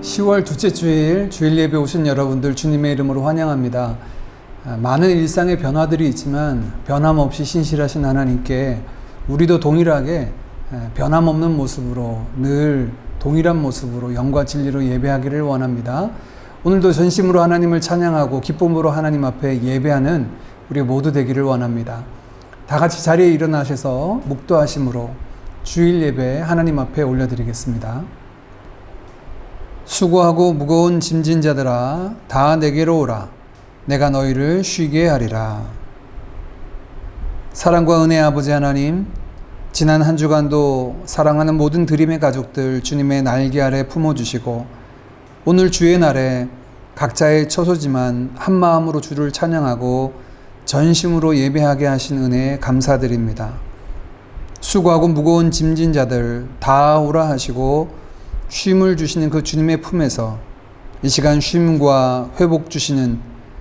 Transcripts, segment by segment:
10월 둘째 주일 예배 오신 여러분들 주님의 이름으로 환영합니다. 많은 일상의 변화들이 있지만 변함없이 신실하신 하나님께 우리도 동일하게 변함없는 모습으로 늘 동일한 모습으로 영과 진리로 예배하기를 원합니다. 오늘도 전심으로 하나님을 찬양하고 기쁨으로 하나님 앞에 예배하는 우리 모두 되기를 원합니다. 다 같이 자리에 일어나셔서 묵도하심으로 주일 예배 하나님 앞에 올려드리겠습니다. 수고하고 무거운 짐진 자들아 다 내게로 오라. 내가 너희를 쉬게 하리라. 사랑과 은혜의 아버지 하나님, 지난 한 주간도 사랑하는 모든 드림의 가족들 주님의 날개 아래 품어주시고 오늘 주의 날에 각자의 처소지만 한 마음으로 주를 찬양하고 전심으로 예배하게 하신 은혜에 감사드립니다. 수고하고 무거운 짐진 자들 다 오라 하시고 쉼을 주시는 그 주님의 품에서 이 시간 쉼과 회복 주시는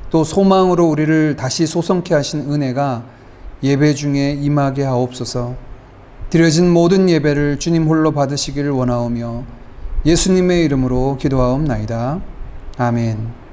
또 소망으로 우리를 다시 소성케 하신 은혜가 예배 중에 임하게 하옵소서. 드려진 모든 예배를 주님 홀로 받으시기를 원하오며 예수님의 이름으로 기도하옵나이다. 아멘.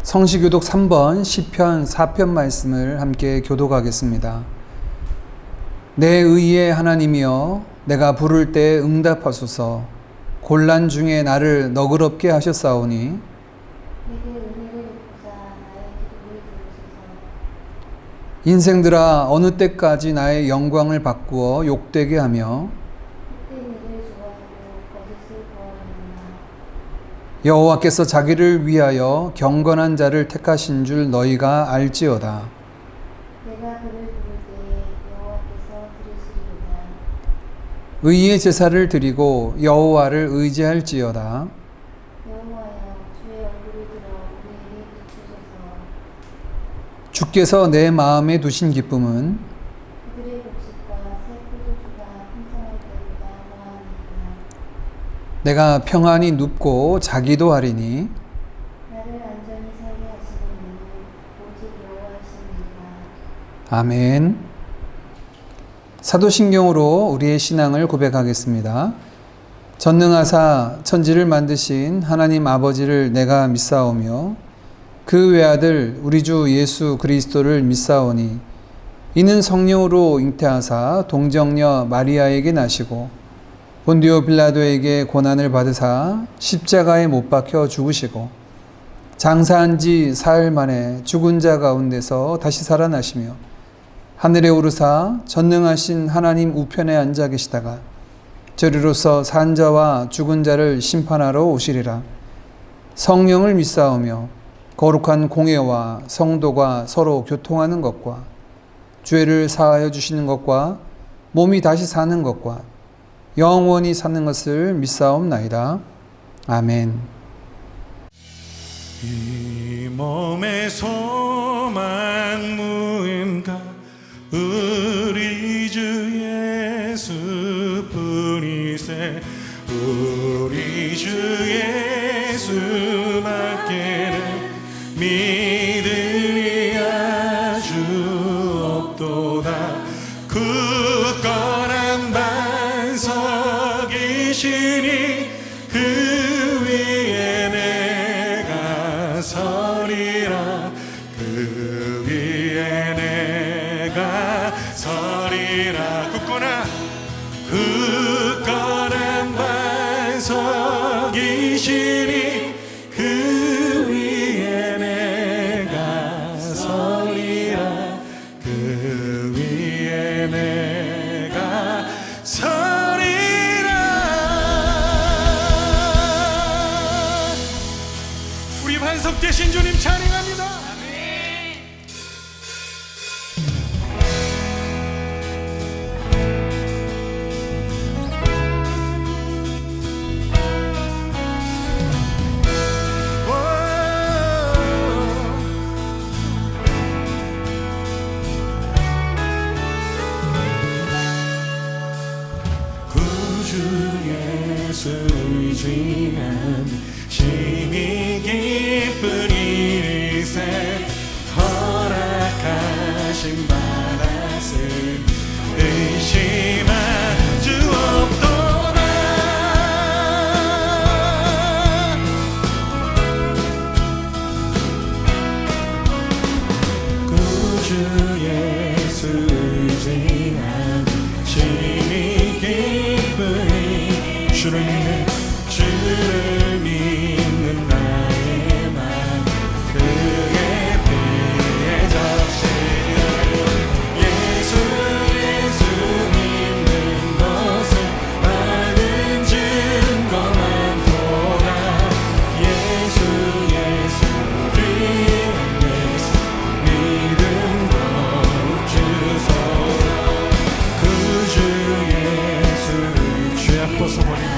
성시교독 3번 시편 4편 말씀을 함께 교독하겠습니다. 내 의의 하나님이여 내가 부를 때 응답하소서. 곤란 중에 나를 너그럽게 하셨사오니 인생들아 어느 때까지 나의 영광을 바꾸어 욕되게 하며 여호와께서 자기를 위하여 경건한 자를 택하신 줄 너희가 알지어다. 내가 그를 부를 때에 여호와께서 들으시리로다. 의의 제사를 드리고 여호와를 의지할지어다. 여호와여 주의 얼굴을 들어 우리에게 비추소서. 주께서 내 마음에 두신 기쁨은 그들의 곡식과 새 포도주가 풍성할 때보다 더하니이다. 내가 평안히 눕고 자기도 하리니 나를 안전히 살게 하시는 이는 오직 여호와이십니다. 아멘. 사도신경으로 우리의 신앙을 고백하겠습니다. 전능하사 천지를 만드신 하나님 아버지를 내가 믿사오며 그 외아들 우리 주 예수 그리스도를 믿사오니 이는 성령으로 잉태하사 동정녀 마리아에게 나시고 본디오 빌라도에게 고난을 받으사 십자가에 못 박혀 죽으시고 장사한 지 사흘 만에 죽은 자 가운데서 다시 살아나시며 하늘에 오르사 전능하신 하나님 우편에 앉아 계시다가 저리로서 산자와 죽은 자를 심판하러 오시리라. 성령을 믿사오며 거룩한 공예와 성도가 서로 교통하는 것과 죄를 사하여 주시는 것과 몸이 다시 사는 것과 영원히 사는 것을 믿사옵나이다. 아멘. 이 몸의 소망 무임가 우리 주 예수뿐이세. 우리 주 예수밖에는 믿음이 아주 없도다. 굳건한 반석이시니 그 위에 내가 서리라. 그 위에 내가 서리라. 굳건한 반석이시니 그 위에 내가 서리라. 그 위에 내가 서리라. 우리 반석 되신 주님 찬양합니다. 예수 의지한 심히 기쁜 일세. 허락하신 바라을 의심할 주 없도다. 구주 예수 의지한 심히 기쁜 주를 믿는 나의 맘 그의 피에 적시려. 예수 믿는 것은 많은 증거 많도다. 예수 믿음 더욱 주소서. 그 주 예수를 죄악 벗어버리는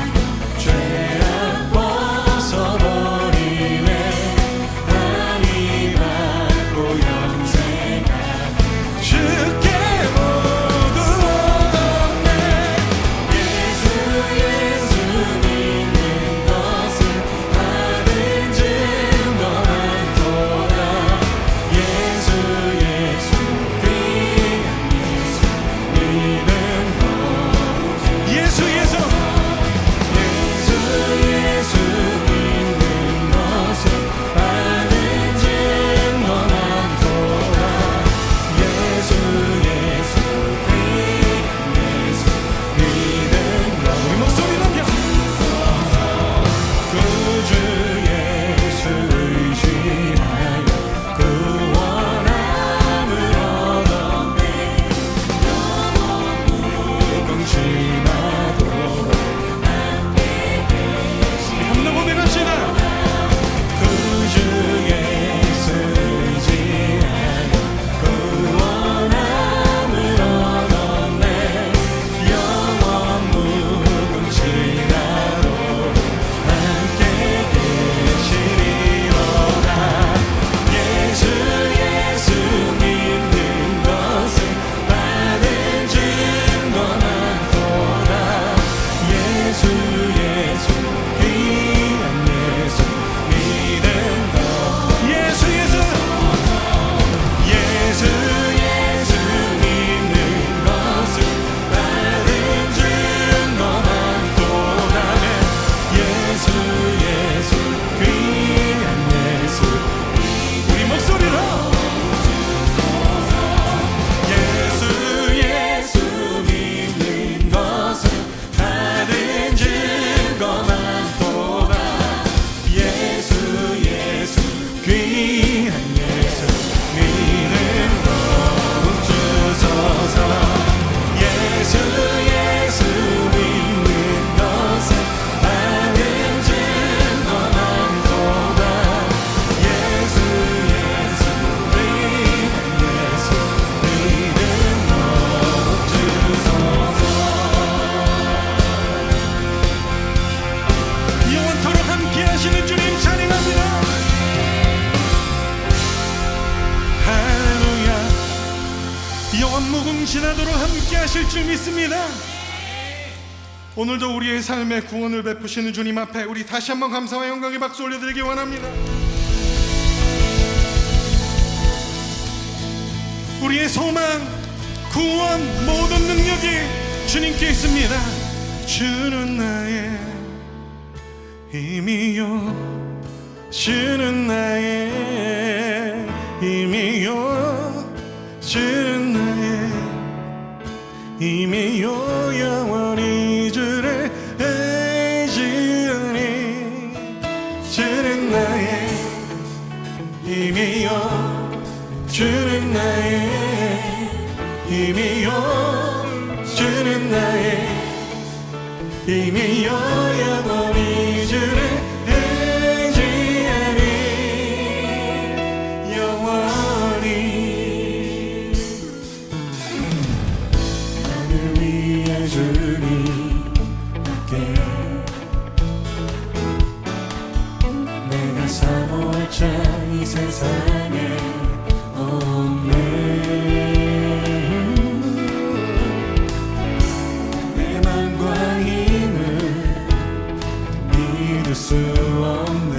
영원 무궁지나도록 함께 하실 줄 믿습니다. 오늘도 우리의 삶에 구원을 베푸시는 주님 앞에 우리 다시 한번 감사와 영광의 박수 올려드리기 원합니다. 우리의 소망, 구원, 모든 능력이 주님께 있습니다. 주는 나의 힘이요, 주는 나의 힘이요, 주는 나의 힘이요, 영원히 주를 의지하니. 주는 나의 힘이요, 주는 나의 힘이요, 주는 나의 힘이요, 영원히 주를 의지하니. 영원히 나를 위해 주님께 내가 사모자 이 세상에 없네. 내 맘과 힘을 믿을 수 없네.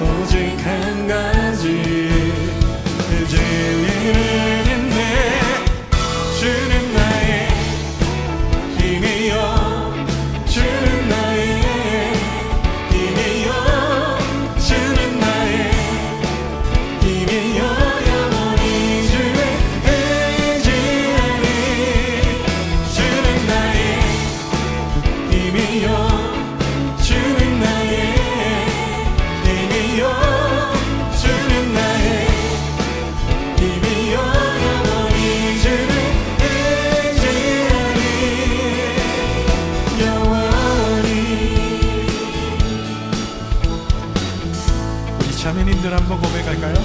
오직 한 가지 그 진리는 있네. 주는 나의 힘이요, 주는 나의 힘이요, 주는 나의 힘이요, 영원히 주를 의지하니. 주는 나의 힘이요, 주는 나의 힘이요, 주는 나의 힘이요, 영원히 주를 의지하니. 영원히. 우리 자매님들 한번 고백할까요?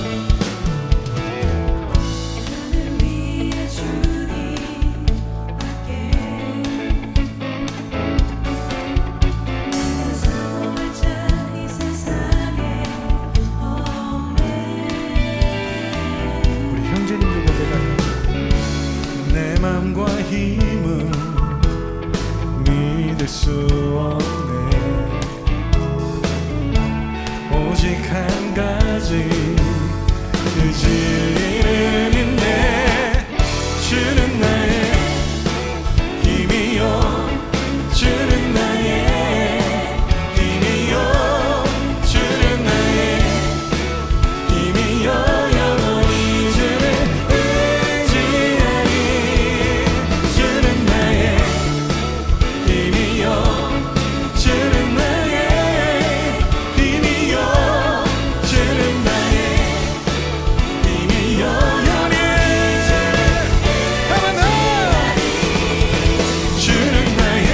우리 형제님들 고백할까요? 내 맘과 힘은 믿을 수 없네. 오직 한 가지 그 진리는 있네. 주는 나의 힘이요, 주는 나의 힘이요, 주는 나의 힘이요, 영원히 주를 의지하니. 주는 나의 힘이요, 주는 나의 힘이요, 주는 나의 힘이요, 영원히. 한번 더. 주는 나의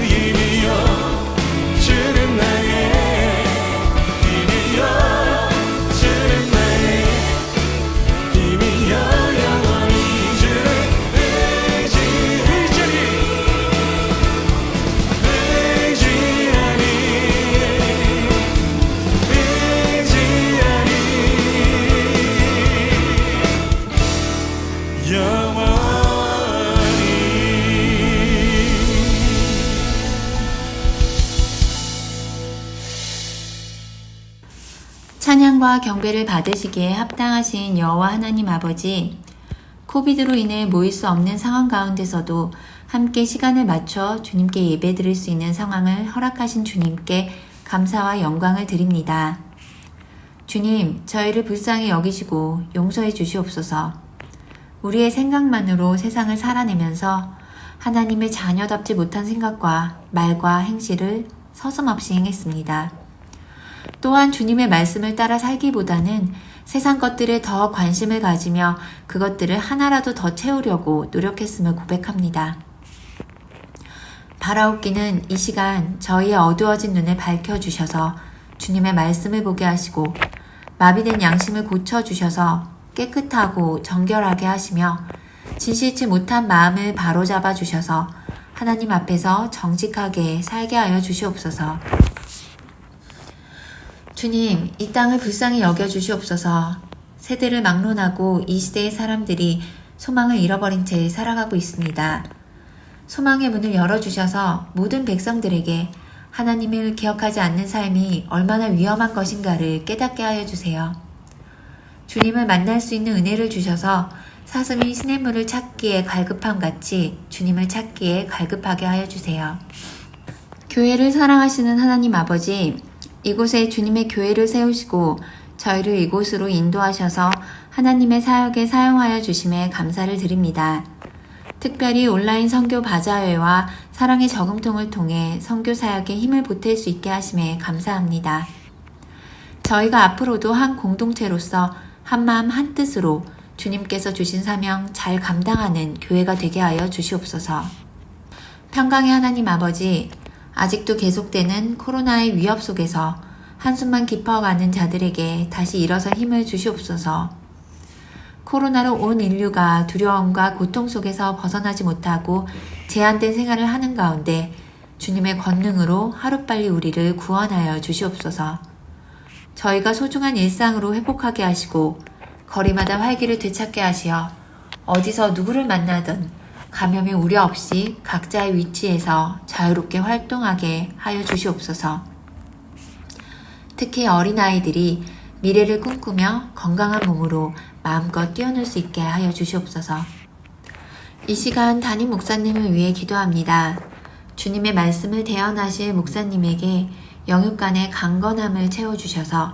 힘이요, 주는 나의 힘이요, 주는 나의 힘이요, 영원히 주를 의지하니. 찬양과 경배를 받으시기에 합당하신 여호와 하나님 아버지, 코비드로 인해 모일 수 없는 상황 가운데서도 함께 시간을 맞춰 주님께 예배드릴 수 있는 상황을 허락하신 주님께 감사와 영광을 드립니다. 주님, 저희를 불쌍히 여기시고 용서해 주시옵소서. 우리의 생각만으로 세상을 살아내면서 하나님의 자녀답지 못한 생각과 말과 행실을 서슴없이 행했습니다. 또한 주님의 말씀을 따라 살기보다는 세상 것들에 더 관심을 가지며 그것들을 하나라도 더 채우려고 노력했음을 고백합니다. 바라옵기는 이 시간 저희의 어두워진 눈을 밝혀주셔서 주님의 말씀을 보게 하시고 마비된 양심을 고쳐주셔서 깨끗하고 정결하게 하시며 진실치 못한 마음을 바로잡아 주셔서 하나님 앞에서 정직하게 살게 하여 주시옵소서. 주님, 이 땅을 불쌍히 여겨 주시옵소서. 세대를 막론하고 이 시대의 사람들이 소망을 잃어버린 채 살아가고 있습니다. 소망의 문을 열어주셔서 모든 백성들에게 하나님을 기억하지 않는 삶이 얼마나 위험한 것인가를 깨닫게 하여 주세요. 주님을 만날 수 있는 은혜를 주셔서 사슴이 시냇물을 찾기에 갈급함 같이 주님을 찾기에 갈급하게 하여 주세요. 교회를 사랑하시는 하나님 아버지, 이곳에 주님의 교회를 세우시고 저희를 이곳으로 인도하셔서 하나님의 사역에 사용하여 주심에 감사를 드립니다. 특별히 온라인 선교 바자회와 사랑의 저금통을 통해 선교 사역에 힘을 보탤 수 있게 하심에 감사합니다. 저희가 앞으로도 한 공동체로서 한마음 한뜻으로 주님께서 주신 사명 잘 감당하는 교회가 되게 하여 주시옵소서. 평강의 하나님 아버지, 아직도 계속되는 코로나의 위협 속에서 한숨만 깊어가는 자들에게 다시 일어서 힘을 주시옵소서. 코로나로 온 인류가 두려움과 고통 속에서 벗어나지 못하고 제한된 생활을 하는 가운데 주님의 권능으로 하루빨리 우리를 구원하여 주시옵소서. 저희가 소중한 일상으로 회복하게 하시고 거리마다 활기를 되찾게 하시어 어디서 누구를 만나든 감염의 우려 없이 각자의 위치에서 자유롭게 활동하게 하여 주시옵소서. 특히 어린아이들이 미래를 꿈꾸며 건강한 몸으로 마음껏 뛰어놀 수 있게 하여 주시옵소서. 이 시간 담임 목사님을 위해 기도합니다. 주님의 말씀을 대언하실 목사님에게 영육간의 강건함을 채워주셔서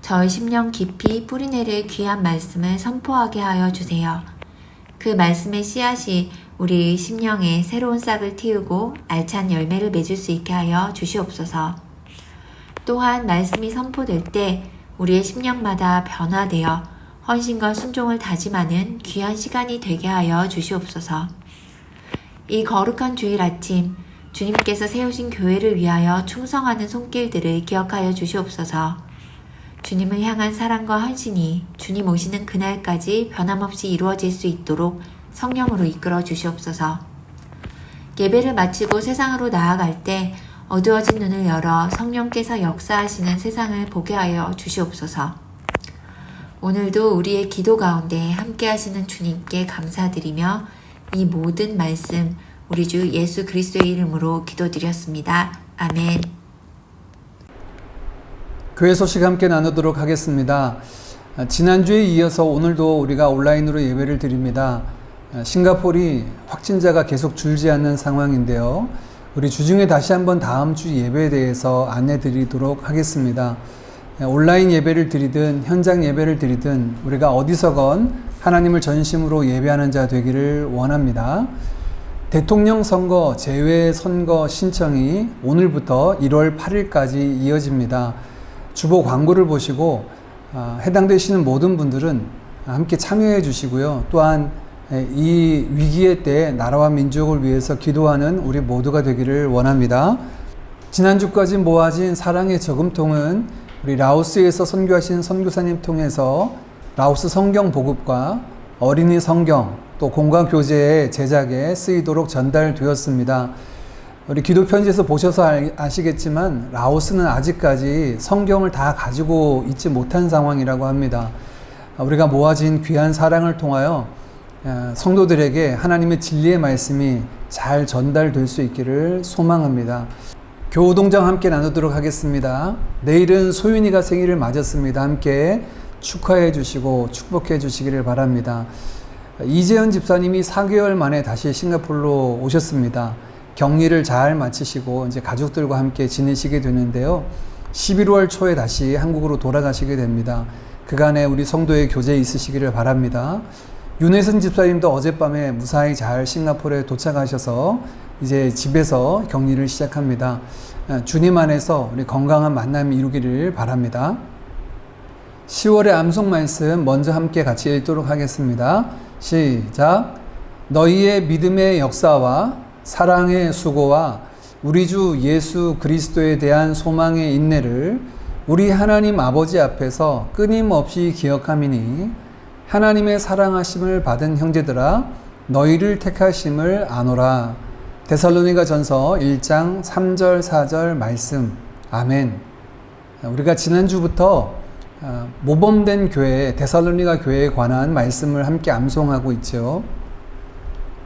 저의 심령 깊이 뿌리내릴 귀한 말씀을 선포하게 하여 주세요. 그 말씀의 씨앗이 우리 심령에 새로운 싹을 틔우고 알찬 열매를 맺을 수 있게 하여 주시옵소서. 또한 말씀이 선포될 때 우리의 심령마다 변화되어 헌신과 순종을 다짐하는 귀한 시간이 되게 하여 주시옵소서. 이 거룩한 주일 아침 주님께서 세우신 교회를 위하여 충성하는 손길들을 기억하여 주시옵소서. 주님을 향한 사랑과 헌신이 주님 오시는 그날까지 변함없이 이루어질 수 있도록 성령으로 이끌어 주시옵소서. 예배를 마치고 세상으로 나아갈 때 어두워진 눈을 열어 성령께서 역사하시는 세상을 보게 하여 주시옵소서. 오늘도 우리의 기도 가운데 함께 하시는 주님께 감사드리며 이 모든 말씀 우리 주 예수 그리스도의 이름으로 기도드렸습니다. 아멘. 교회 소식 함께 나누도록 하겠습니다. 지난주에 이어서 오늘도 우리가 온라인으로 예배를 드립니다. 싱가포르이 확진자가 계속 줄지 않는 상황인데요. 우리 주중에 다시 한번 다음 주 예배에 대해서 안내 드리도록 하겠습니다. 온라인 예배를 드리든 현장 예배를 드리든 우리가 어디서건 하나님을 전심으로 예배하는 자 되기를 원합니다. 대통령 선거 제외 선거 신청이 오늘부터 1월 8일까지 이어집니다. 주보 광고를 보시고 해당되시는 모든 분들은 함께 참여해 주시고요. 또한 이 위기의 때 나라와 민족을 위해서 기도하는 우리 모두가 되기를 원합니다. 지난주까지 모아진 사랑의 저금통은 우리 라오스에서 선교하신 선교사님 통해서 라오스 성경 보급과 어린이 성경 또 공과 교재의 제작에 쓰이도록 전달되었습니다. 우리 기도 편지에서 보셔서 아시겠지만 라오스는 아직까지 성경을 다 가지고 있지 못한 상황이라고 합니다. 우리가 모아진 귀한 사랑을 통하여 성도들에게 하나님의 진리의 말씀이 잘 전달될 수 있기를 소망합니다. 교우동정 함께 나누도록 하겠습니다. 내일은 소윤이가 생일을 맞았습니다. 함께 축하해 주시고 축복해 주시기를 바랍니다. 이재현 집사님이 4개월 만에 다시 싱가포르로 오셨습니다. 격리를 잘 마치시고 이제 가족들과 함께 지내시게 되는데요. 11월 초에 다시 한국으로 돌아가시게 됩니다. 그간에 우리 성도의 교제에 있으시기를 바랍니다. 윤혜선 집사님도 어젯밤에 무사히 잘 싱가포르에 도착하셔서 이제 집에서 격리를 시작합니다. 주님 안에서 우리 건강한 만남이 이루기를 바랍니다. 10월의 암송 말씀 먼저 함께 같이 읽도록 하겠습니다. 시작. 너희의 믿음의 역사와 사랑의 수고와 우리 주 예수 그리스도에 대한 소망의 인내를 우리 하나님 아버지 앞에서 끊임없이 기억함이니 하나님의 사랑하심을 받은 형제들아 너희를 택하심을 아노라. 데살로니가 전서 1장 3절 4절 말씀. 아멘. 우리가 지난주부터 모범된 교회, 데살로니가 교회에 관한 말씀을 함께 암송하고 있죠.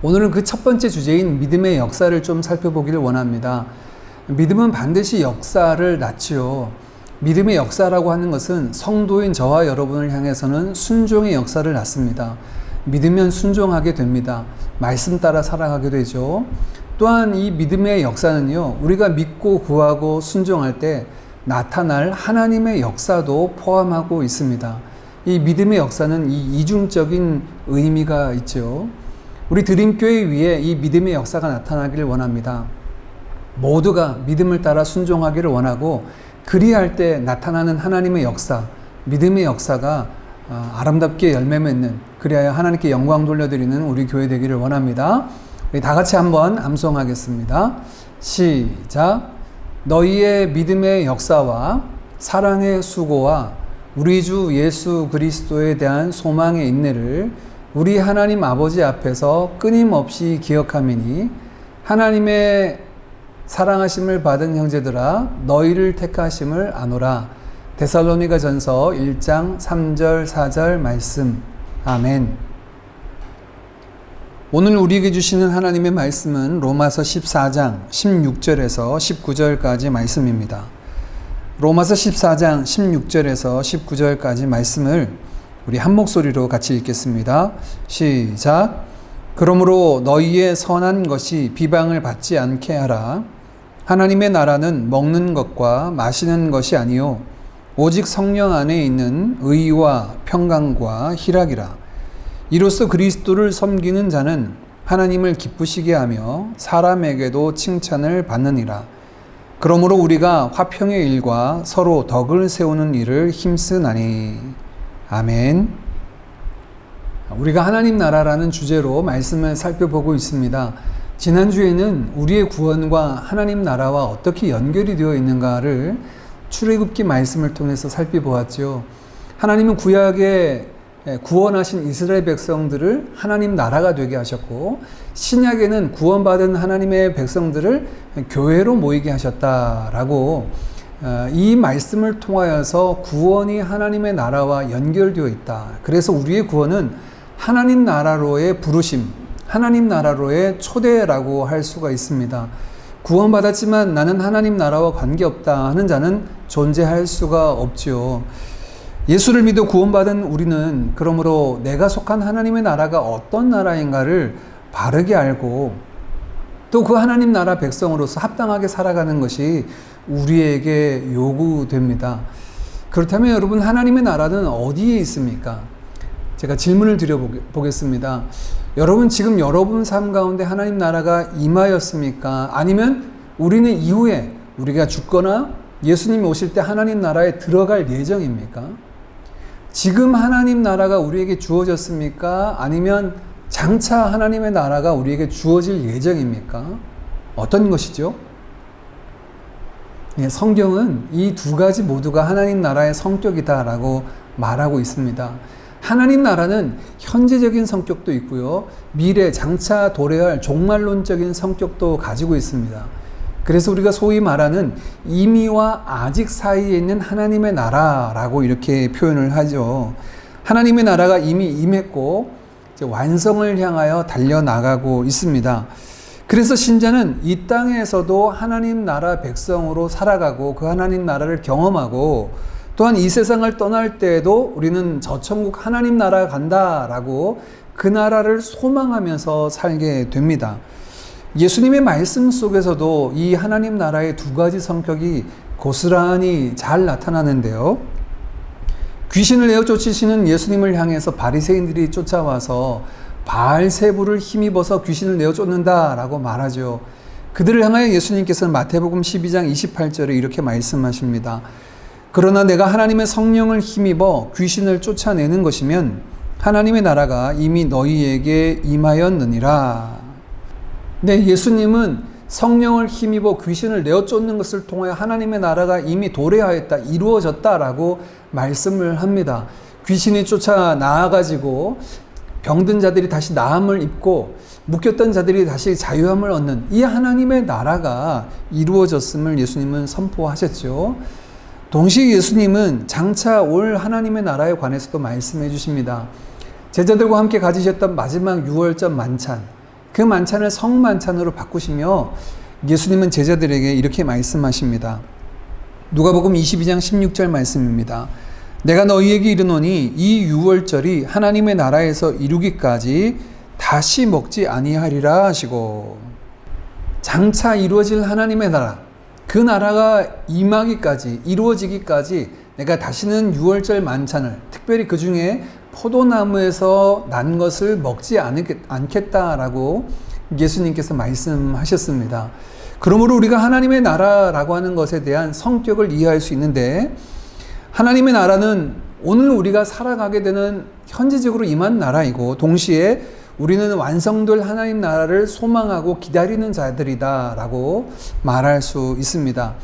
오늘은 그 첫 번째 주제인 믿음의 역사를 좀 살펴보기를 원합니다. 믿음은 반드시 역사를 낳지요. 믿음의 역사라고 하는 것은 성도인 저와 여러분을 향해서는 순종의 역사를 낳습니다. 믿으면 순종하게 됩니다. 말씀 따라 살아가게 되죠. 또한 이 믿음의 역사는요, 우리가 믿고 구하고 순종할 때 나타날 하나님의 역사도 포함하고 있습니다. 이 믿음의 역사는 이 이중적인 의미가 있죠. 우리 드림교회 위에 이 믿음의 역사가 나타나기를 원합니다. 모두가 믿음을 따라 순종하기를 원하고, 그리할 때 나타나는 하나님의 역사, 믿음의 역사가 아름답게 열매 맺는, 그리하여 하나님께 영광 돌려드리는 우리 교회 되기를 원합니다. 우리 다 같이 한번 암송하겠습니다. 시작. 너희의 믿음의 역사와 사랑의 수고와 우리 주 예수 그리스도에 대한 소망의 인내를 우리 하나님 아버지 앞에서 끊임없이 기억하미니, 하나님의 사랑하심을 받은 형제들아 너희를 택하심을 아노라. 데살로니가 전서 1장 3절 4절 말씀. 아멘. 오늘 우리에게 주시는 하나님의 말씀은 로마서 14장 16절에서 19절까지 말씀입니다. 로마서 14장 16절에서 19절까지 말씀을 우리 한 목소리로 같이 읽겠습니다. 시작. 그러므로 너희의 선한 것이 비방을 받지 않게 하라. 하나님의 나라는 먹는 것과 마시는 것이 아니요 오직 성령 안에 있는 의와 평강과 희락이라. 이로써 그리스도를 섬기는 자는 하나님을 기쁘시게 하며 사람에게도 칭찬을 받느니라. 그러므로 우리가 화평의 일과 서로 덕을 세우는 일을 힘쓰나니. 아멘. 우리가 하나님 나라라는 주제로 말씀을 살펴보고 있습니다. 지난주에는 우리의 구원과 하나님 나라와 어떻게 연결이 되어 있는가를 출애굽기 말씀을 통해서 살펴보았죠. 하나님은 구약에 구원하신 이스라엘 백성들을 하나님 나라가 되게 하셨고, 신약에는 구원받은 하나님의 백성들을 교회로 모이게 하셨다라고, 이 말씀을 통하여서 구원이 하나님의 나라와 연결되어 있다. 그래서 우리의 구원은 하나님 나라로의 부르심, 하나님 나라로의 초대라고 할 수가 있습니다. 구원받았지만 나는 하나님 나라와 관계없다 하는 자는 존재할 수가 없지요. 예수를 믿어 구원받은 우리는 그러므로 내가 속한 하나님의 나라가 어떤 나라인가를 바르게 알고, 또 그 하나님 나라 백성으로서 합당하게 살아가는 것이 우리에게 요구됩니다. 그렇다면 여러분, 하나님의 나라는 어디에 있습니까? 제가 질문을 드려보겠습니다. 여러분, 지금 여러분 삶 가운데 하나님 나라가 임하였습니까? 아니면 우리는 이후에 우리가 죽거나 예수님이 오실 때 하나님 나라에 들어갈 예정입니까? 지금 하나님 나라가 우리에게 주어졌습니까? 아니면 장차 하나님의 나라가 우리에게 주어질 예정입니까? 어떤 것이죠? 성경은 이 두 가지 모두가 하나님 나라의 성격이다라고 말하고 있습니다. 하나님 나라는 현재적인 성격도 있고요, 미래 장차 도래할 종말론적인 성격도 가지고 있습니다. 그래서 우리가 소위 말하는 이미와 아직 사이에 있는 하나님의 나라라고 이렇게 표현을 하죠. 하나님의 나라가 이미 임했고 이제 완성을 향하여 달려나가고 있습니다. 그래서 신자는 이 땅에서도 하나님 나라 백성으로 살아가고 그 하나님 나라를 경험하고, 또한 이 세상을 떠날 때에도 우리는 저 천국 하나님 나라 간다라고 그 나라를 소망하면서 살게 됩니다. 예수님의 말씀 속에서도 이 하나님 나라의 두 가지 성격이 고스란히 잘 나타나는데요. 귀신을 내어 쫓으시는 예수님을 향해서 바리새인들이 쫓아와서 바알세부를 힘입어서 귀신을 내어 쫓는다라고 말하죠. 그들을 향하여 예수님께서는 마태복음 12장 28절에 이렇게 말씀하십니다. 그러나 내가 하나님의 성령을 힘입어 귀신을 쫓아내는 것이면 하나님의 나라가 이미 너희에게 임하였느니라. 네, 예수님은 성령을 힘입어 귀신을 내어 쫓는 것을 통하여 하나님의 나라가 이미 도래하였다, 이루어졌다라고 말씀을 합니다. 귀신이 쫓아 나아가지고 병든 자들이 다시 나음을 입고 묶였던 자들이 다시 자유함을 얻는 이 하나님의 나라가 이루어졌음을 예수님은 선포하셨죠. 동시에 예수님은 장차 올 하나님의 나라에 관해서도 말씀해 주십니다. 제자들과 함께 가지셨던 마지막 유월절 만찬, 그 만찬을 성만찬으로 바꾸시며 예수님은 제자들에게 이렇게 말씀하십니다. 누가복음 22장 16절 말씀입니다. 내가 너희에게 이르노니 이 유월절이 하나님의 나라에서 이루기까지 다시 먹지 아니하리라 하시고, 장차 이루어질 하나님의 나라, 그 나라가 임하기까지, 이루어지기까지 내가 다시는 유월절 만찬을, 특별히 그 중에 포도나무에서 난 것을 먹지 않겠다라고 예수님께서 말씀하셨습니다. 그러므로 우리가 하나님의 나라라고 하는 것에 대한 성격을 이해할 수 있는데, 하나님의 나라는 오늘 우리가 살아가게 되는 현지적으로 임한 나라이고, 동시에 우리는 완성될 하나님 나라를 소망하고 기다리는 자들이다 라고 말할 수 있습니다.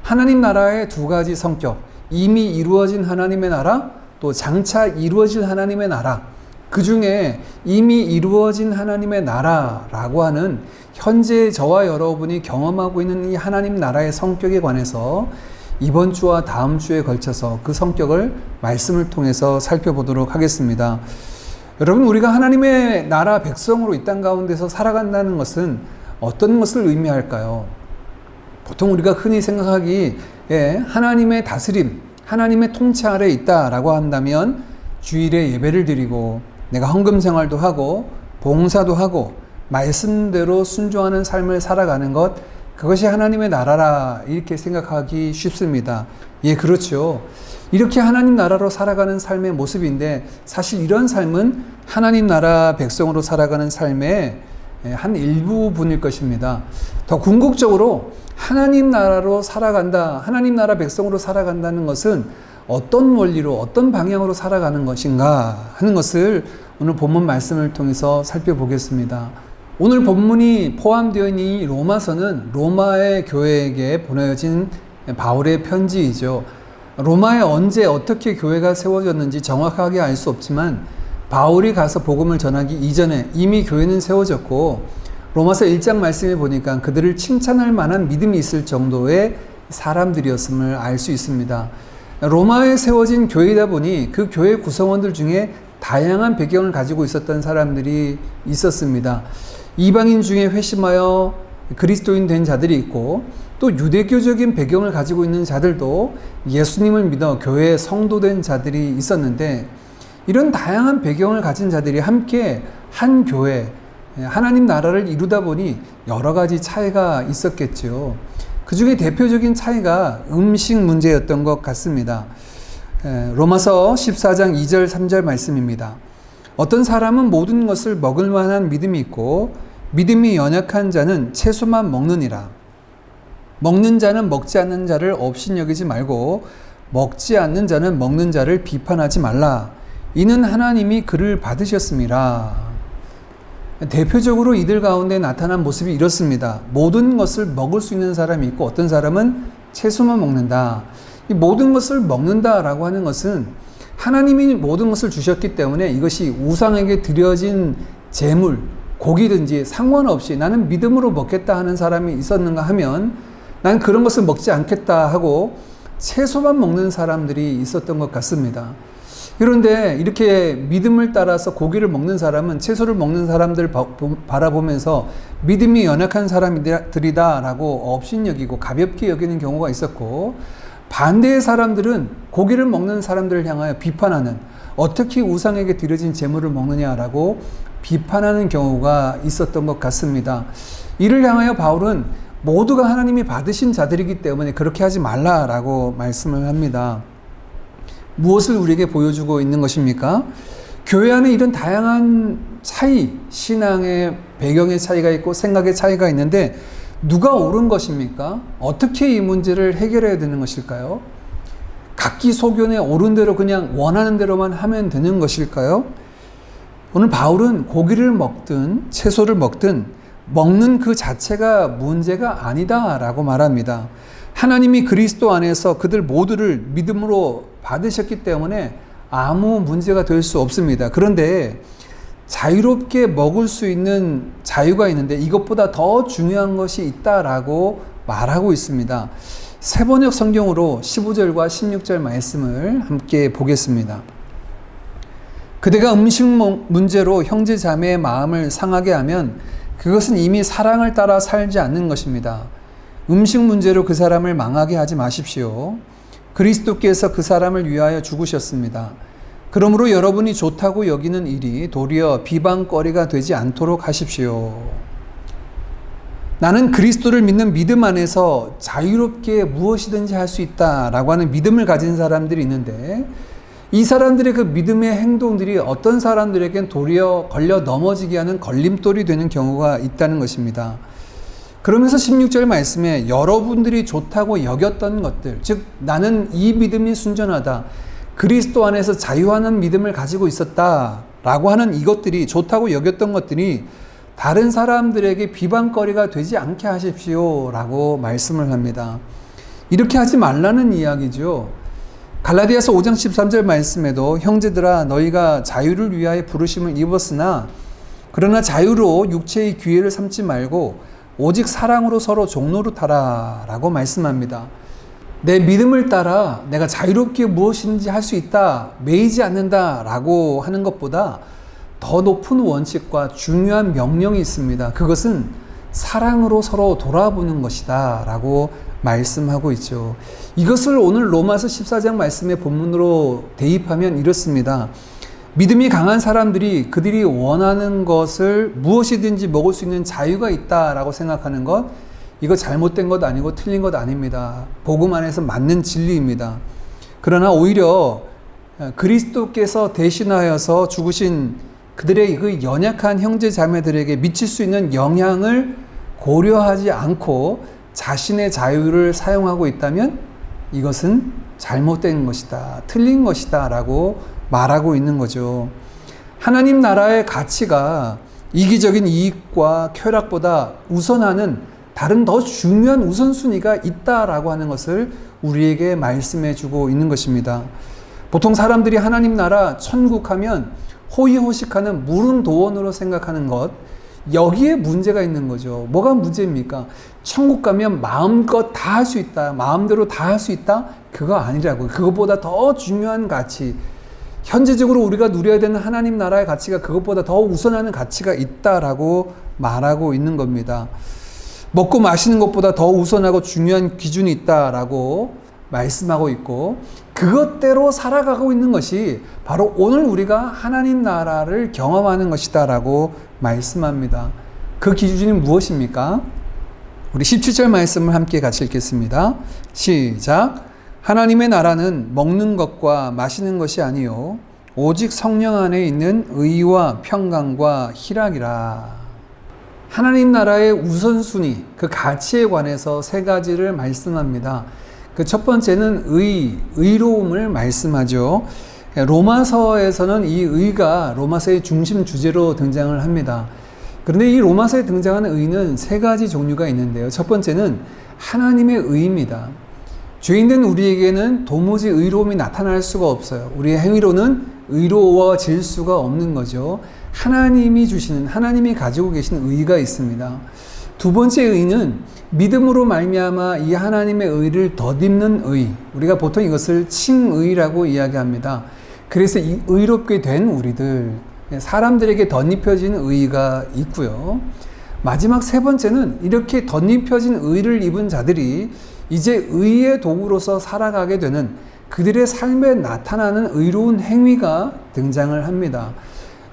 하나님 나라의 두 가지 성격, 이미 이루어진 하나님의 나라, 또 장차 이루어질 하나님의 나라, 그 중에 이미 이루어진 하나님의 나라라고 하는 현재 저와 여러분이 경험하고 있는 이 하나님 나라의 성격에 관해서 이번 주와 다음 주에 걸쳐서 그 성격을 말씀을 통해서 살펴보도록 하겠습니다. 여러분, 우리가 하나님의 나라 백성으로 이 땅 가운데서 살아간다는 것은 어떤 것을 의미할까요? 보통 우리가 흔히 생각하기에 하나님의 다스림, 하나님의 통치 아래에 있다라고 한다면 주일에 예배를 드리고 내가 헌금 생활도 하고 봉사도 하고 말씀대로 순종하는 삶을 살아가는 것, 그것이 하나님의 나라라 이렇게 생각하기 쉽습니다. 예, 그렇죠. 이렇게 하나님 나라로 살아가는 삶의 모습인데, 사실 이런 삶은 하나님 나라 백성으로 살아가는 삶의 한 일부분일 것입니다. 더 궁극적으로 하나님 나라로 살아간다, 하나님 나라 백성으로 살아간다는 것은 어떤 원리로, 어떤 방향으로 살아가는 것인가 하는 것을 오늘 본문 말씀을 통해서 살펴보겠습니다. 오늘 본문이 포함되어 있는 이 로마서는 로마의 교회에게 보내진 바울의 편지이죠. 로마에 언제 어떻게 교회가 세워졌는지 정확하게 알 수 없지만 바울이 가서 복음을 전하기 이전에 이미 교회는 세워졌고, 로마서 1장 말씀에 보니까 그들을 칭찬할 만한 믿음이 있을 정도의 사람들이었음을 알 수 있습니다. 로마에 세워진 교회이다 보니 그 교회 구성원들 중에 다양한 배경을 가지고 있었던 사람들이 있었습니다. 이방인 중에 회심하여 그리스도인 된 자들이 있고, 또 유대교적인 배경을 가지고 있는 자들도 예수님을 믿어 교회의 성도된 자들이 있었는데, 이런 다양한 배경을 가진 자들이 함께 한 교회, 하나님 나라를 이루다 보니 여러 가지 차이가 있었겠죠. 그 중에 대표적인 차이가 음식 문제였던 것 같습니다. 로마서 14장 2절 3절 말씀입니다. 어떤 사람은 모든 것을 먹을 만한 믿음이 있고 믿음이 연약한 자는 채소만 먹느니라. 먹는 자는 먹지 않는 자를 업신여기지 말고 먹지 않는 자는 먹는 자를 비판하지 말라. 이는 하나님이 그를 받으셨음이라. 대표적으로 이들 가운데 나타난 모습이 이렇습니다. 모든 것을 먹을 수 있는 사람이 있고 어떤 사람은 채소만 먹는다. 이 모든 것을 먹는다라고 하는 것은 하나님이 모든 것을 주셨기 때문에 이것이 우상에게 드려진 제물, 고기든지 상관없이 나는 믿음으로 먹겠다 하는 사람이 있었는가 하면 난 그런 것을 먹지 않겠다 하고 채소만 먹는 사람들이 있었던 것 같습니다. 그런데 이렇게 믿음을 따라서 고기를 먹는 사람은 채소를 먹는 사람들 바라보면서 믿음이 연약한 사람들이다 라고 업신여기고 가볍게 여기는 경우가 있었고, 반대의 사람들은 고기를 먹는 사람들을 향하여 비판하는, 어떻게 우상에게 드려진 제물을 먹느냐라고 비판하는 경우가 있었던 것 같습니다. 이를 향하여 바울은 모두가 하나님이 받으신 자들이기 때문에 그렇게 하지 말라라고 말씀을 합니다. 무엇을 우리에게 보여주고 있는 것입니까? 교회 안에 이런 다양한 차이, 신앙의 배경의 차이가 있고 생각의 차이가 있는데 누가 옳은 것입니까? 어떻게 이 문제를 해결해야 되는 것일까요? 각기 소견에 옳은 대로 그냥 원하는 대로만 하면 되는 것일까요? 오늘 바울은 고기를 먹든 채소를 먹든 먹는 그 자체가 문제가 아니다라고 말합니다. 하나님이 그리스도 안에서 그들 모두를 믿음으로 받으셨기 때문에 아무 문제가 될 수 없습니다. 그런데 자유롭게 먹을 수 있는 자유가 있는데 이것보다 더 중요한 것이 있다라고 말하고 있습니다. 세번역 성경으로 15절과 16절 말씀을 함께 보겠습니다. 그대가 음식 문제로 형제 자매의 마음을 상하게 하면 그것은 이미 사랑을 따라 살지 않는 것입니다. 음식 문제로 그 사람을 망하게 하지 마십시오. 그리스도께서 그 사람을 위하여 죽으셨습니다. 그러므로 여러분이 좋다고 여기는 일이 도리어 비방거리가 되지 않도록 하십시오. 나는 그리스도를 믿는 믿음 안에서 자유롭게 무엇이든지 할 수 있다라고 하는 믿음을 가진 사람들이 있는데, 이 사람들의 그 믿음의 행동들이 어떤 사람들에겐 도리어 걸려 넘어지게 하는 걸림돌이 되는 경우가 있다는 것입니다. 그러면서 16절 말씀에 여러분들이 좋다고 여겼던 것들, 즉 나는 이 믿음이 순전하다, 그리스도 안에서 자유하는 믿음을 가지고 있었다라고 하는 이것들이, 좋다고 여겼던 것들이 다른 사람들에게 비방거리가 되지 않게 하십시오 라고 말씀을 합니다. 이렇게 하지 말라는 이야기죠. 갈라디아서 5장 13절 말씀에도 형제들아 너희가 자유를 위하여 부르심을 입었으나 그러나 자유로 육체의 기회를 삼지 말고 오직 사랑으로 서로 종노릇하라 라고 말씀합니다. 내 믿음을 따라 내가 자유롭게 무엇인지 할 수 있다, 매이지 않는다 라고 하는 것보다 더 높은 원칙과 중요한 명령이 있습니다. 그것은 사랑으로 서로 돌아보는 것이다 라고 말씀하고 있죠. 이것을 오늘 로마서 14장 말씀의 본문으로 대입하면 이렇습니다. 믿음이 강한 사람들이 그들이 원하는 것을 무엇이든지 먹을 수 있는 자유가 있다라고 생각하는 것, 이거 잘못된 것 아니고 틀린 것 아닙니다. 복음 안에서 맞는 진리입니다. 그러나 오히려 그리스도께서 대신하여서 죽으신 그들의 그 연약한 형제 자매들에게 미칠 수 있는 영향을 고려하지 않고 자신의 자유를 사용하고 있다면 이것은 잘못된 것이다, 틀린 것이다 라고 말하고 있는 거죠. 하나님 나라의 가치가 이기적인 이익과 쾌락보다 우선하는 다른 더 중요한 우선순위가 있다라고 하는 것을 우리에게 말씀해 주고 있는 것입니다. 보통 사람들이 하나님 나라 천국 하면 호의호식하는 무릉도원으로 생각하는 것, 여기에 문제가 있는 거죠. 뭐가 문제입니까? 천국 가면 마음껏 다 할 수 있다, 마음대로 다 할 수 있다? 그거 아니라고요. 그것보다 더 중요한 가치, 현재적으로 우리가 누려야 되는 하나님 나라의 가치가 그것보다 더 우선하는 가치가 있다라고 말하고 있는 겁니다. 먹고 마시는 것보다 더 우선하고 중요한 기준이 있다라고 말씀하고 있고, 그것대로 살아가고 있는 것이 바로 오늘 우리가 하나님 나라를 경험하는 것이다 라고 말씀합니다. 그 기준이 무엇입니까? 우리 17절 말씀을 함께 같이 읽겠습니다. 시작. 하나님의 나라는 먹는 것과 마시는 것이 아니요 오직 성령 안에 있는 의와 평강과 희락이라. 하나님 나라의 우선순위, 그 가치에 관해서 세 가지를 말씀합니다. 그 첫 번째는 의로움을 말씀하죠. 로마서에서는 이 의가 로마서의 중심 주제로 등장을 합니다. 그런데 이 로마서에 등장하는 의는 세 가지 종류가 있는데요. 첫 번째는 하나님의 의입니다. 죄인된 우리에게는 도무지 의로움이 나타날 수가 없어요. 우리의 행위로는 의로워질 수가 없는 거죠. 하나님이 주시는, 하나님이 가지고 계신 의가 있습니다. 두 번째 의는 믿음으로 말미암아 이 하나님의 의를 덧입는 의, 우리가 보통 이것을 칭의라고 이야기합니다. 그래서 이 의롭게 된 우리들, 사람들에게 덧입혀진 의가 있고요. 마지막 세 번째는 이렇게 덧입혀진 의를 입은 자들이 이제 의의 도구로서 살아가게 되는, 그들의 삶에 나타나는 의로운 행위가 등장을 합니다.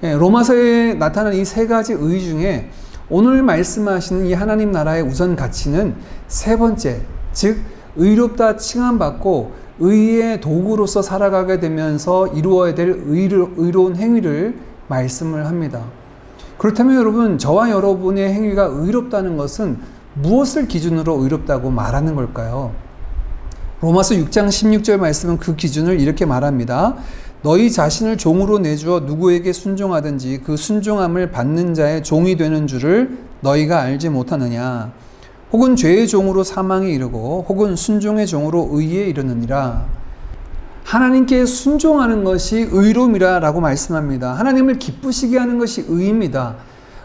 로마서에 나타나는 이 세 가지 의 중에 오늘 말씀하시는 이 하나님 나라의 우선 가치는 세 번째, 즉 의롭다 칭함받고 의의 도구로서 살아가게 되면서 이루어야 될 의로운 행위를 말씀을 합니다. 그렇다면 여러분, 저와 여러분의 행위가 의롭다는 것은 무엇을 기준으로 의롭다고 말하는 걸까요? 로마서 6장 16절 말씀은 그 기준을 이렇게 말합니다. 너희 자신을 종으로 내주어 누구에게 순종하든지 그 순종함을 받는 자의 종이 되는 줄을 너희가 알지 못하느냐. 혹은 죄의 종으로 사망에 이르고 혹은 순종의 종으로 의에 이르느니라. 하나님께 순종하는 것이 의로움이라 라고 말씀합니다. 하나님을 기쁘시게 하는 것이 의입니다.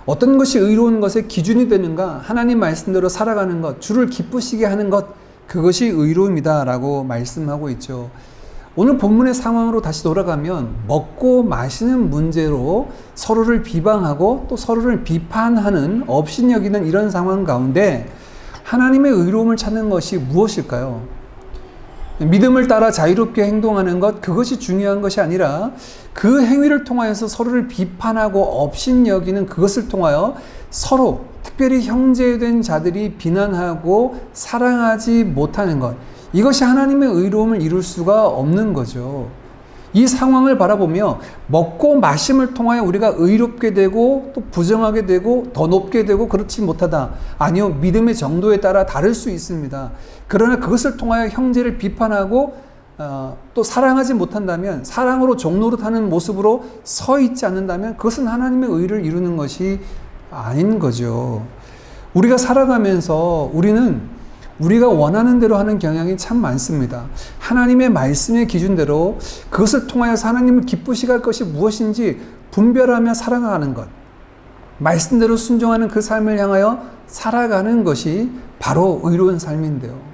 어떤 것이 의로운 것의 기준이 되는가? 하나님 말씀대로 살아가는 것, 주를 기쁘시게 하는 것, 그것이 의로움이다라고 말씀하고 있죠. 오늘 본문의 상황으로 다시 돌아가면 먹고 마시는 문제로 서로를 비방하고 또 서로를 비판하는 업신여기는 이런 상황 가운데 하나님의 의로움을 찾는 것이 무엇일까요? 믿음을 따라 자유롭게 행동하는 것, 그것이 중요한 것이 아니라 그 행위를 통하여서 서로를 비판하고 업신여기는 그것을 통하여 서로, 특별히 형제된 자들이 비난하고 사랑하지 못하는 것, 이것이 하나님의 의로움을 이룰 수가 없는 거죠. 이 상황을 바라보며 먹고 마심을 통하여 우리가 의롭게 되고 또 부정하게 되고 더 높게 되고 그렇지 못하다. 아니요, 믿음의 정도에 따라 다를 수 있습니다. 그러나 그것을 통하여 형제를 비판하고 또 사랑하지 못한다면, 사랑으로 종노릇하는 모습으로 서 있지 않는다면 그것은 하나님의 의를 이루는 것이 아닌 거죠. 우리가 살아가면서 우리가 원하는 대로 하는 경향이 참 많습니다. 하나님의 말씀의 기준대로 그것을 통하여서 하나님을 기쁘시게 할 것이 무엇인지 분별하며 살아가는 것, 말씀대로 순종하는 그 삶을 향하여 살아가는 것이 바로 의로운 삶인데요.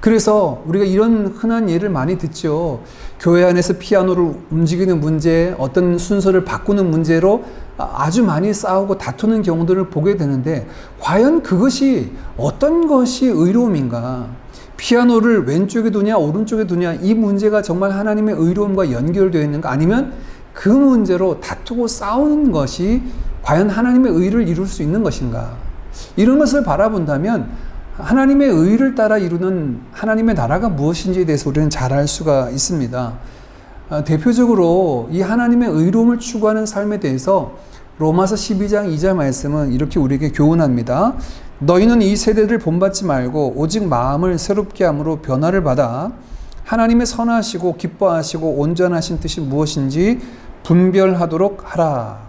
그래서 우리가 이런 흔한 예를 많이 듣죠. 교회 안에서 피아노를 움직이는 문제, 어떤 순서를 바꾸는 문제로 아주 많이 싸우고 다투는 경우들을 보게 되는데, 과연 그것이 어떤 것이 의로움인가? 피아노를 왼쪽에 두냐 오른쪽에 두냐, 이 문제가 정말 하나님의 의로움과 연결되어 있는가? 아니면 그 문제로 다투고 싸우는 것이 과연 하나님의 의를 이룰 수 있는 것인가? 이런 것을 바라본다면 하나님의 의를 따라 이루는 하나님의 나라가 무엇인지에 대해서 우리는 잘 알 수가 있습니다. 대표적으로 이 하나님의 의로움을 추구하는 삶에 대해서 로마서 12장 2절 말씀은 이렇게 우리에게 교훈합니다. 너희는 이 세대를 본받지 말고 오직 마음을 새롭게 함으로 변화를 받아 하나님의 선하시고 기뻐하시고 온전하신 뜻이 무엇인지 분별하도록 하라.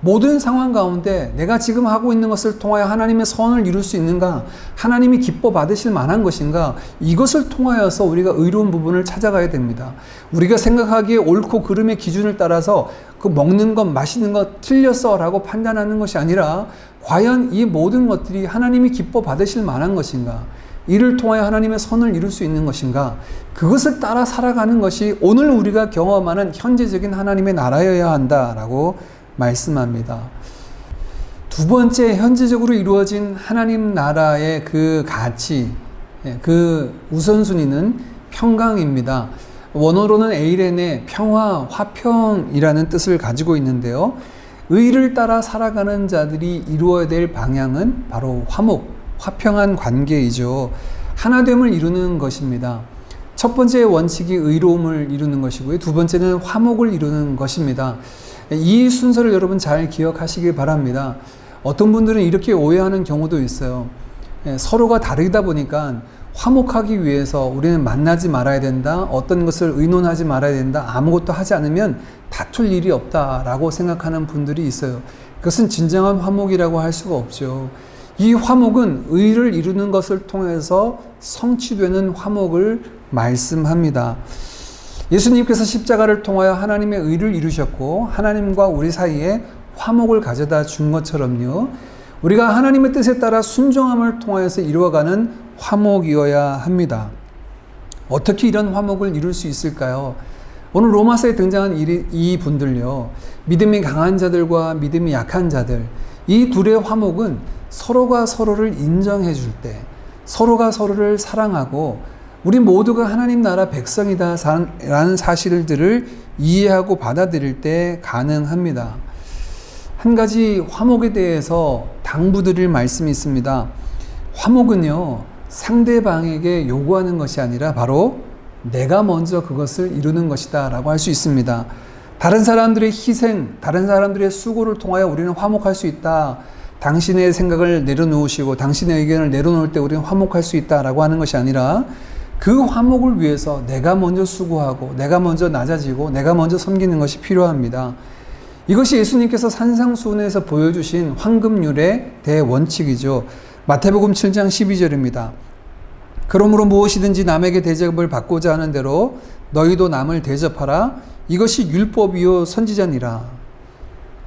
모든 상황 가운데 내가 지금 하고 있는 것을 통하여 하나님의 선을 이룰 수 있는가? 하나님이 기뻐 받으실 만한 것인가? 이것을 통하여서 우리가 의로운 부분을 찾아가야 됩니다. 우리가 생각하기에 옳고 그름의 기준을 따라서 그 먹는 것, 마시는 것 틀렸어 라고 판단하는 것이 아니라 과연 이 모든 것들이 하나님이 기뻐 받으실 만한 것인가? 이를 통하여 하나님의 선을 이룰 수 있는 것인가? 그것을 따라 살아가는 것이 오늘 우리가 경험하는 현재적인 하나님의 나라여야 한다라고 말씀합니다. 두 번째, 현재적으로 이루어진 하나님 나라의 그 가치, 그 우선순위는 평강입니다. 원어로는 에이렌의 평화, 화평이라는 뜻을 가지고 있는데요. 의를 따라 살아가는 자들이 이루어야 될 방향은 바로 화목, 화평한 관계이죠. 하나됨을 이루는 것입니다. 첫 번째 원칙이 의로움을 이루는 것이고요. 두 번째는 화목을 이루는 것입니다. 이 순서를 여러분 잘 기억하시길 바랍니다. 어떤 분들은 이렇게 오해하는 경우도 있어요. 서로가 다르다 보니까 화목하기 위해서 우리는 만나지 말아야 된다, 어떤 것을 의논하지 말아야 된다, 아무것도 하지 않으면 다툴 일이 없다라고 생각하는 분들이 있어요. 그것은 진정한 화목이라고 할 수가 없죠. 이 화목은 의를 이루는 것을 통해서 성취되는 화목을 말씀합니다. 예수님께서 십자가를 통하여 하나님의 의를 이루셨고 하나님과 우리 사이에 화목을 가져다 준 것처럼요, 우리가 하나님의 뜻에 따라 순종함을 통하여서 이루어가는 화목이어야 합니다. 어떻게 이런 화목을 이룰 수 있을까요? 오늘 로마서에 등장한 이 분들요, 믿음이 강한 자들과 믿음이 약한 자들, 이 둘의 화목은 서로가 서로를 인정해 줄 때, 서로가 서로를 사랑하고 우리 모두가 하나님 나라 백성이다 라는 사실들을 이해하고 받아들일 때 가능합니다. 한 가지 화목에 대해서 당부드릴 말씀이 있습니다. 화목은요, 상대방에게 요구하는 것이 아니라 바로 내가 먼저 그것을 이루는 것이다 라고 할 수 있습니다. 다른 사람들의 희생, 다른 사람들의 수고를 통하여 우리는 화목할 수 있다. 당신의 생각을 내려놓으시고 당신의 의견을 내려놓을 때 우리는 화목할 수 있다 라고 하는 것이 아니라 그 화목을 위해서 내가 먼저 수고하고 내가 먼저 낮아지고 내가 먼저 섬기는 것이 필요합니다. 이것이 예수님께서 산상수훈에서 보여주신 황금률의 대원칙이죠. 마태복음 7장 12절입니다. 그러므로 무엇이든지 남에게 대접을 받고자 하는 대로 너희도 남을 대접하라. 이것이 율법이요 선지자니라.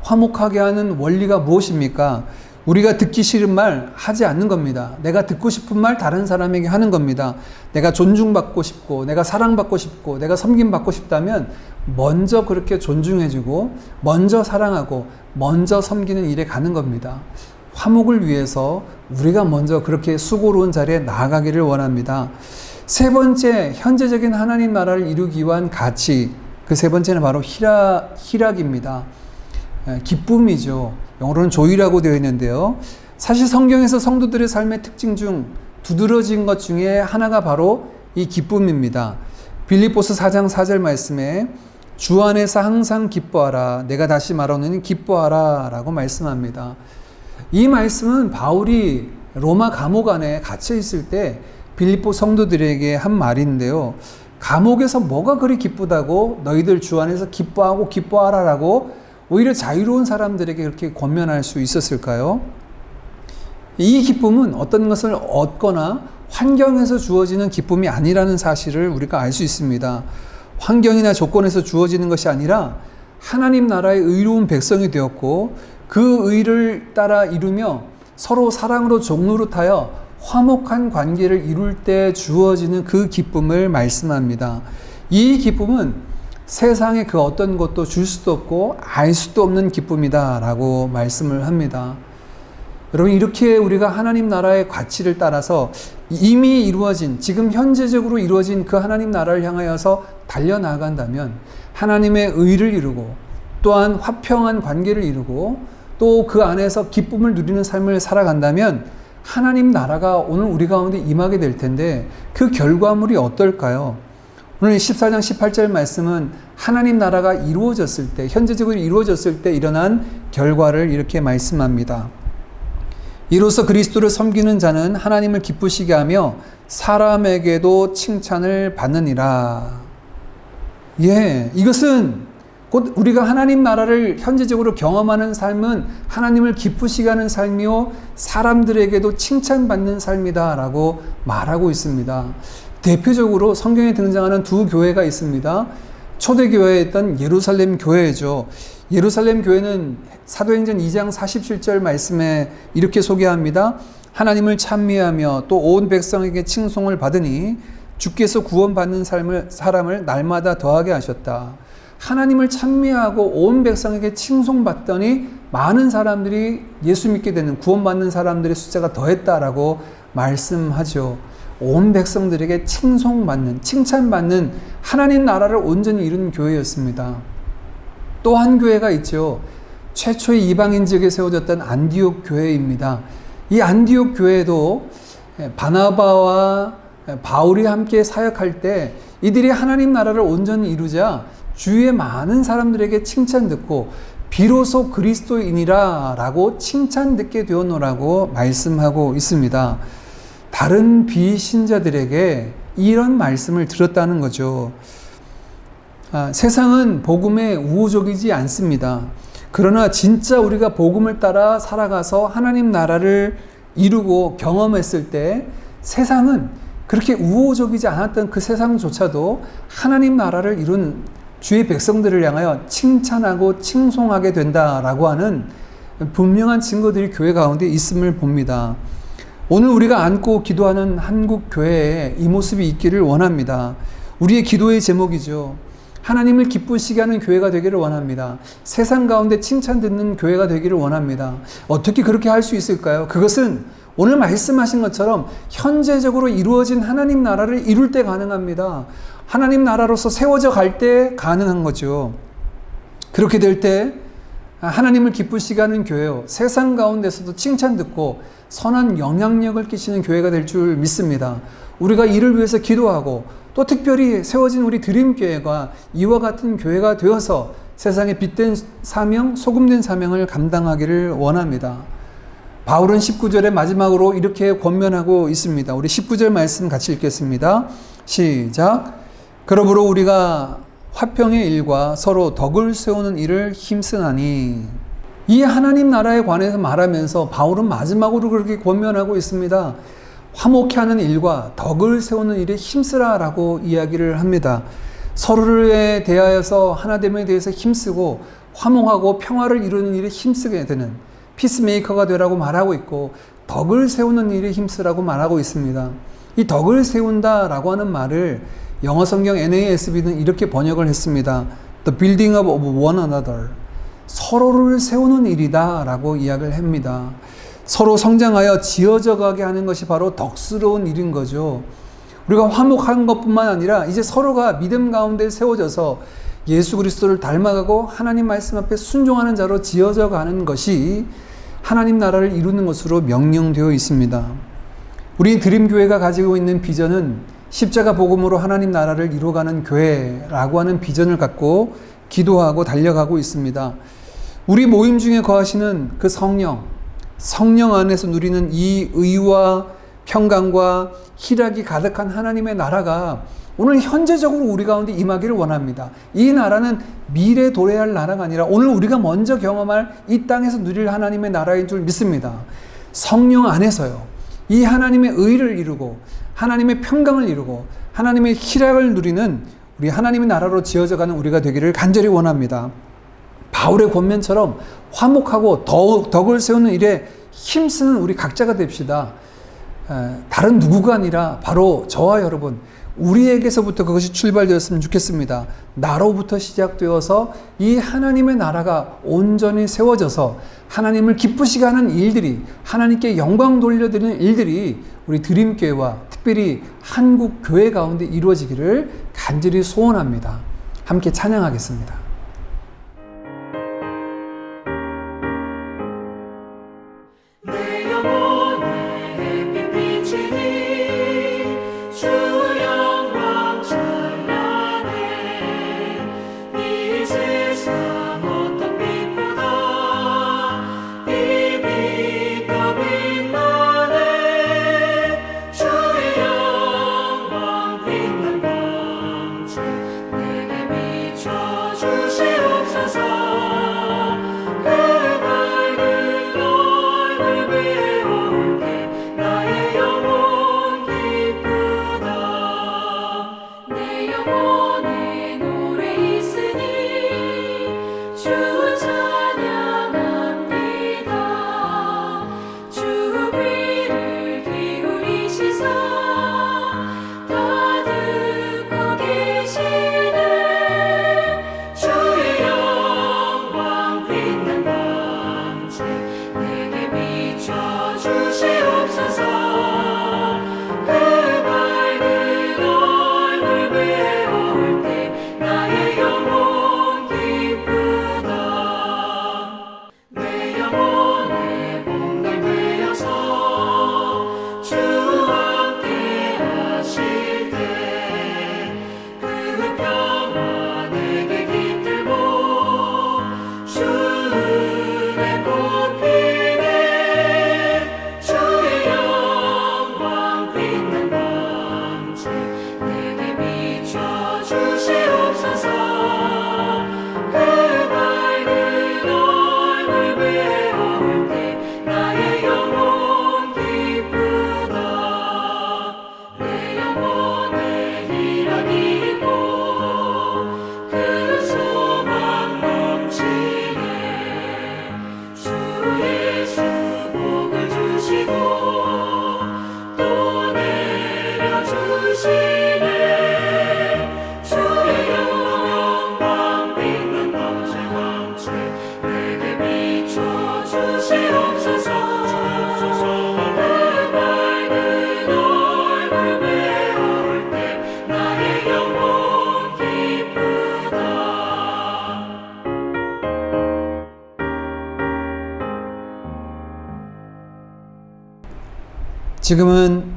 화목하게 하는 원리가 무엇입니까? 우리가 듣기 싫은 말 하지 않는 겁니다. 내가 듣고 싶은 말 다른 사람에게 하는 겁니다. 내가 존중받고 싶고, 내가 사랑받고 싶고, 내가 섬김받고 싶다면 먼저 그렇게 존중해주고, 먼저 사랑하고, 먼저 섬기는 일에 가는 겁니다. 화목을 위해서 우리가 먼저 그렇게 수고로운 자리에 나아가기를 원합니다. 세 번째, 현재적인 하나님 나라를 이루기 위한 가치. 그 세 번째는 바로 희락입니다. 기쁨이죠. 영어로는 조이라고 되어 있는데요. 사실 성경에서 성도들의 삶의 특징 중 두드러진 것 중에 하나가 바로 이 기쁨입니다. 빌립보서 4장 4절 말씀에 주 안에서 항상 기뻐하라. 내가 다시 말하노니 기뻐하라 라고 말씀합니다. 이 말씀은 바울이 로마 감옥 안에 갇혀 있을 때 빌립보 성도들에게 한 말인데요. 감옥에서 뭐가 그리 기쁘다고 너희들 주 안에서 기뻐하고 기뻐하라 라고 오히려 자유로운 사람들에게 그렇게 권면할 수 있었을까요? 이 기쁨은 어떤 것을 얻거나 환경에서 주어지는 기쁨이 아니라는 사실을 우리가 알 수 있습니다. 환경이나 조건에서 주어지는 것이 아니라 하나님 나라의 의로운 백성이 되었고 그 의를 따라 이루며 서로 사랑으로 종노릇하여 화목한 관계를 이룰 때 주어지는 그 기쁨을 말씀합니다. 이 기쁨은 세상에 그 어떤 것도 줄 수도 없고 알 수도 없는 기쁨이다 라고 말씀을 합니다. 여러분, 이렇게 우리가 하나님 나라의 가치를 따라서 이미 이루어진, 지금 현재적으로 이루어진 그 하나님 나라를 향하여서 달려나간다면 하나님의 의를 이루고 또한 화평한 관계를 이루고 또 그 안에서 기쁨을 누리는 삶을 살아간다면 하나님 나라가 오늘 우리 가운데 임하게 될 텐데 그 결과물이 어떨까요? 오늘 14장 18절 말씀은 하나님 나라가 이루어졌을 때, 현재적으로 이루어졌을 때 일어난 결과를 이렇게 말씀합니다. 이로써 그리스도를 섬기는 자는 하나님을 기쁘시게 하며 사람에게도 칭찬을 받느니라. 이것은 곧 우리가 하나님 나라를 현재적으로 경험하는 삶은 하나님을 기쁘시게 하는 삶이요 사람들에게도 칭찬받는 삶이다 라고 말하고 있습니다. 대표적으로 성경에 등장하는 두 교회가 있습니다. 초대교회였던 예루살렘 교회죠. 예루살렘 교회는 사도행전 2장 47절 말씀에 이렇게 소개합니다. 하나님을 찬미하며 또 온 백성에게 칭송을 받으니 주께서 구원받는 사람을 날마다 더하게 하셨다. 하나님을 찬미하고 온 백성에게 칭송받더니 많은 사람들이 예수 믿게 되는, 구원받는 사람들의 숫자가 더했다라고 말씀하죠. 온 백성들에게 칭송받는, 칭찬받는 하나님 나라를 온전히 이룬 교회였습니다. 또 한 교회가 있죠. 최초의 이방인 지역에 세워졌던 안디옥 교회입니다. 이 안디옥 교회도 바나바와 바울이 함께 사역할 때 이들이 하나님 나라를 온전히 이루자 주위의 많은 사람들에게 칭찬 듣고 비로소 그리스도인이라 라고 칭찬 듣게 되었노라고 말씀하고 있습니다. 다른 비신자들에게 이런 말씀을 들었다는 거죠. 세상은 복음에 우호적이지 않습니다. 그러나 진짜 우리가 복음을 따라 살아가서 하나님 나라를 이루고 경험했을 때 세상은 그렇게 우호적이지 않았던 그 세상조차도 하나님 나라를 이룬 주의 백성들을 향하여 칭찬하고 칭송하게 된다라고 하는 분명한 증거들이 교회 가운데 있음을 봅니다. 오늘 우리가 안고 기도하는 한국 교회에 이 모습이 있기를 원합니다. 우리의 기도의 제목이죠. 하나님을 기쁘시게 하는 교회가 되기를 원합니다. 세상 가운데 칭찬 듣는 교회가 되기를 원합니다. 어떻게 그렇게 할 수 있을까요? 그것은 오늘 말씀하신 것처럼 현재적으로 이루어진 하나님 나라를 이룰 때 가능합니다. 하나님 나라로서 세워져 갈 때 가능한 거죠. 그렇게 될 때 하나님을 기쁘시게 하는 교회요, 세상 가운데서도 칭찬 듣고 선한 영향력을 끼치는 교회가 될 줄 믿습니다. 우리가 이를 위해서 기도하고 또 특별히 세워진 우리 드림교회가 이와 같은 교회가 되어서 세상에 빛된 사명, 소금된 사명을 감당하기를 원합니다. 바울은 19절의 마지막으로 이렇게 권면하고 있습니다. 우리 19절 말씀 같이 읽겠습니다. 시작. 그러므로 우리가 화평의 일과 서로 덕을 세우는 일을 힘쓰나니. 이 하나님 나라에 관해서 말하면서 바울은 마지막으로 그렇게 권면하고 있습니다. 화목케 하는 일과 덕을 세우는 일에 힘쓰라라고 이야기를 합니다. 서로에 대하여서 하나됨에 대해서 힘쓰고 화목하고 평화를 이루는 일에 힘쓰게 되는, 피스메이커가 되라고 말하고 있고 덕을 세우는 일에 힘쓰라고 말하고 있습니다. 이 덕을 세운다라고 하는 말을 영어 성경 NASB는 이렇게 번역을 했습니다. The building up of one another. 서로를 세우는 일이다 라고 이야기를 합니다. 서로 성장하여 지어져 가게 하는 것이 바로 덕스러운 일인 거죠. 우리가 화목한 것뿐만 아니라 이제 서로가 믿음 가운데 세워져서 예수 그리스도를 닮아가고 하나님 말씀 앞에 순종하는 자로 지어져 가는 것이 하나님 나라를 이루는 것으로 명령되어 있습니다. 우리 드림교회가 가지고 있는 비전은 십자가 복음으로 하나님 나라를 이루어가는 교회라고 하는 비전을 갖고 기도하고 달려가고 있습니다. 우리 모임 중에 거하시는 그 성령 안에서 누리는 이 의와 평강과 희락이 가득한 하나님의 나라가 오늘 현재적으로 우리 가운데 임하기를 원합니다. 이 나라는 미래 도래할 나라가 아니라 오늘 우리가 먼저 경험할 이 땅에서 누릴 하나님의 나라인 줄 믿습니다. 성령 안에서요. 이 하나님의 의를 이루고 하나님의 평강을 이루고 하나님의 희락을 누리는 우리 하나님의 나라로 지어져가는 우리가 되기를 간절히 원합니다. 바울의 권면처럼 화목하고 덕을 세우는 일에 힘쓰는 우리 각자가 됩시다. 다른 누구가 아니라 바로 저와 여러분, 우리에게서부터 그것이 출발되었으면 좋겠습니다. 나로부터 시작되어서 이 하나님의 나라가 온전히 세워져서 하나님을 기쁘시게 하는 일들이, 하나님께 영광 돌려드리는 일들이 우리 드림교회와 특별히 한국 교회 가운데 이루어지기를 간절히 소원합니다. 함께 찬양하겠습니다. 지금은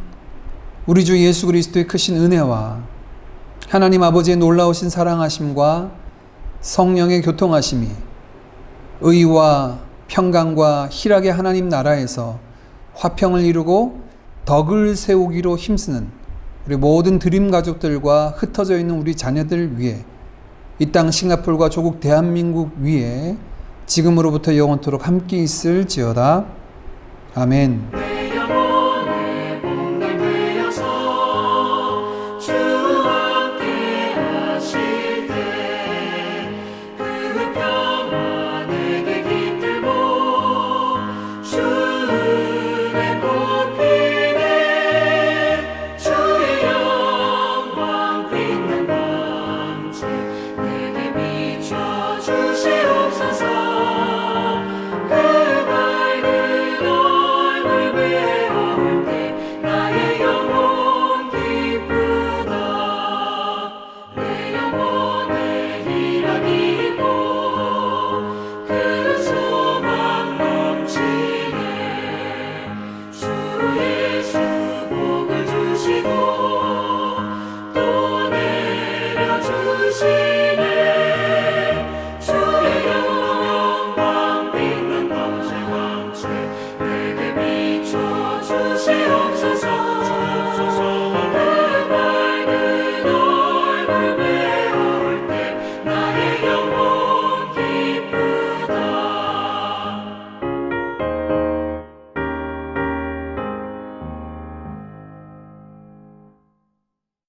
우리 주 예수 그리스도의 크신 은혜와 하나님 아버지의 놀라우신 사랑하심과 성령의 교통하심이 의와 평강과 희락의 하나님 나라에서 화평을 이루고 덕을 세우기로 힘쓰는 우리 모든 드림 가족들과 흩어져 있는 우리 자녀들 위해 이 땅 싱가포르와 조국 대한민국 위에 지금으로부터 영원토록 함께 있을지어다. 아멘.